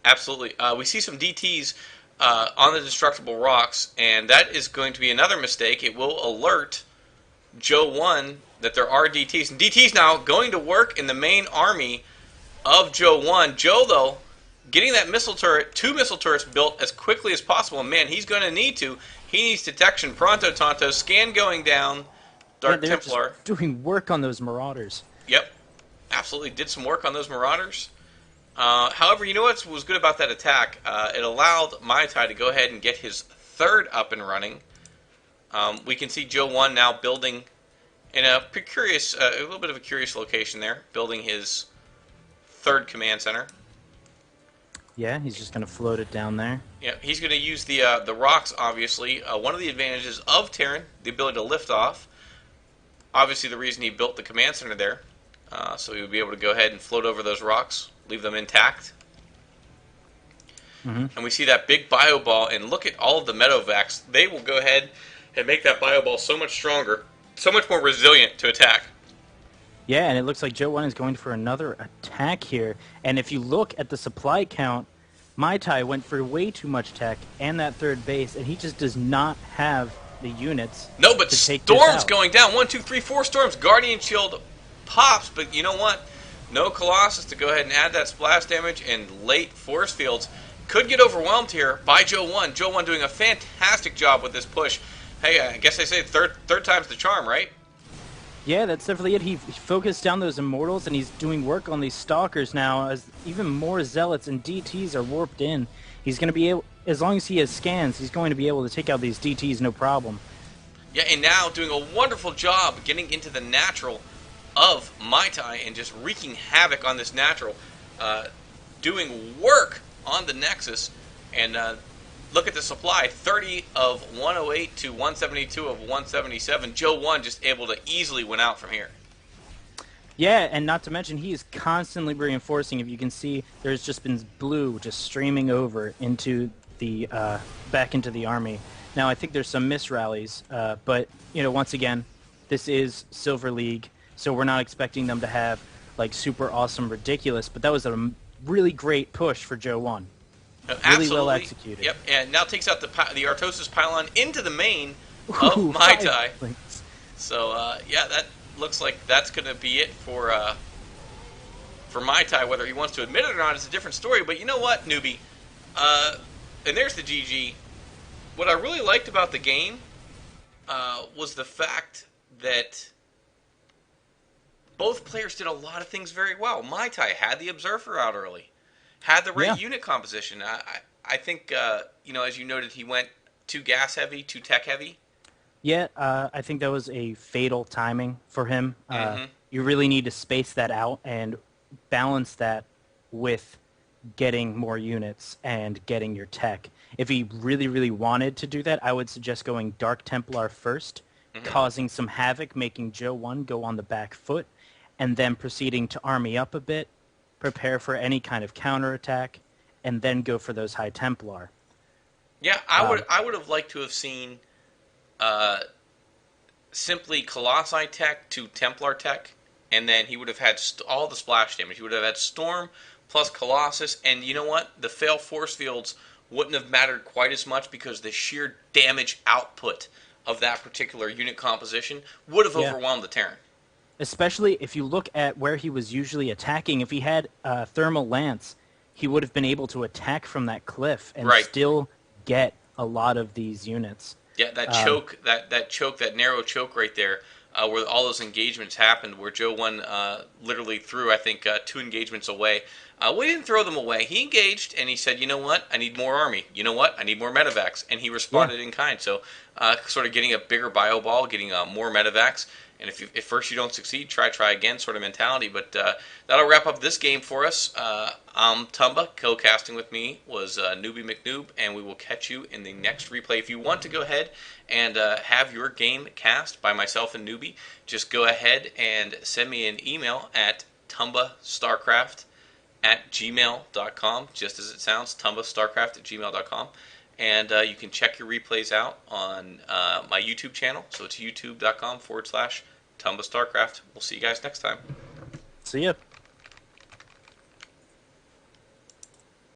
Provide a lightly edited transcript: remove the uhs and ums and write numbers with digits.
Absolutely. We see some DTs on the destructible rocks, and that is going to be another mistake. It will alert Joeone that there are DTs. And DTs now going to work in the main army of Joeone. Joe, though, getting that missile turret, 2 missile turrets built as quickly as possible. And man, he's going to need to. He needs detection. Pronto Tonto. Scan going down. Yeah, Dark they're just Templar. doing work on those Marauders. Yep. Absolutely did some work on those Marauders. However, you know what was good about that attack? It allowed MaixTai to go ahead and get his third up and running. We can see Joeone now building in a curious, a little bit of a curious location there, building his third command center. Yeah, he's just going to float it down there. Yeah, he's going to use the rocks. Obviously, one of the advantages of Terran, the ability to lift off. Obviously, the reason he built the command center there, so he would be able to go ahead and float over those rocks, leave them intact. And we see that big bio ball, and look at all of the medevacs. They will go ahead and make that bio ball so much stronger, so much more resilient to attack. Yeah, and it looks like Joeone is going for another attack here. And if you look at the supply count, MaixTai went for way too much tech and that third base, and he just does not have the units No, but to take this Storm's out. going down. 1, 2, 3, 4 Storms. Guardian Shield pops, but you know what? No Colossus to go ahead and add that splash damage, and late force fields could get overwhelmed here by Joeone. Joeone doing a fantastic job with this push. Hey, I guess they say third time's the charm, right? Yeah, that's definitely it. He focused down those Immortals, and he's doing work on these Stalkers now as even more Zealots and DTs are warped in. He's going to be able, as long as he has scans, he's going to be able to take out these DTs no problem. Yeah, and now doing a wonderful job getting into the natural of MaixTai and just wreaking havoc on this natural. Doing work on the Nexus, and look at the supply, 30 of 108 to 172 of 177. Joeone just able to easily win out from here. Yeah, and not to mention, he is constantly reinforcing. If you can see, there's just been blue just streaming over into the back into the army. Now, I think there's some misrallies, but you know, once again, this is Silver League, so we're not expecting them to have like super awesome, ridiculous. But that was a really great push for Joeone. Really well executed. Yep, and now takes out the Artosis pylon into the main Ooh, of MaixTai. links. So yeah, that looks like that's going to be it for MaixTai. Whether he wants to admit it or not is a different story. But you know what, newbie? And there's the GG. What I really liked about the game was the fact that both players did a lot of things very well. MaixTai had the Observer out early, had the right unit composition. I think, you know, as you noted, he went too gas heavy, too tech heavy. Yeah, I think that was a fatal timing for him. You really need to space that out and balance that with getting more units and getting your tech. If he really, really wanted to do that, I would suggest going Dark Templar first, causing some havoc, making Joeone go on the back foot, and then proceeding to army up a bit, prepare for any kind of counterattack, and then go for those High Templar. Yeah, I would have liked to have seen simply Colossi tech to Templar tech, and then he would have had all the splash damage. He would have had Storm plus Colossus, and you know what? The fail force fields wouldn't have mattered quite as much because the sheer damage output of that particular unit composition would have overwhelmed the Terran. Especially if you look at where he was usually attacking. If he had Thermal Lance, he would have been able to attack from that cliff and still get a lot of these units. Yeah, that choke, that narrow choke right there, where all those engagements happened, where Joeone literally threw, I think, 2 engagements away. We didn't throw them away. He engaged, and he said, you know what? I need more army. You know what? I need more medevacs. And he responded in kind. So sort of getting a bigger bio ball, getting more medevacs. And if first you don't succeed, try again sort of mentality. But that'll wrap up this game for us. I'm Tumba. Co-casting with me was Newbie McNoob, and we will catch you in the next replay. If you want to go ahead and have your game cast by myself and Newbie, just go ahead and send me an email at tumbastarcraft@gmail.com, just as it sounds, tumbastarcraft@gmail.com. And you can check your replays out on my YouTube channel. So it's youtube.com/TumbaStarcraft. We'll see you guys next time. See ya.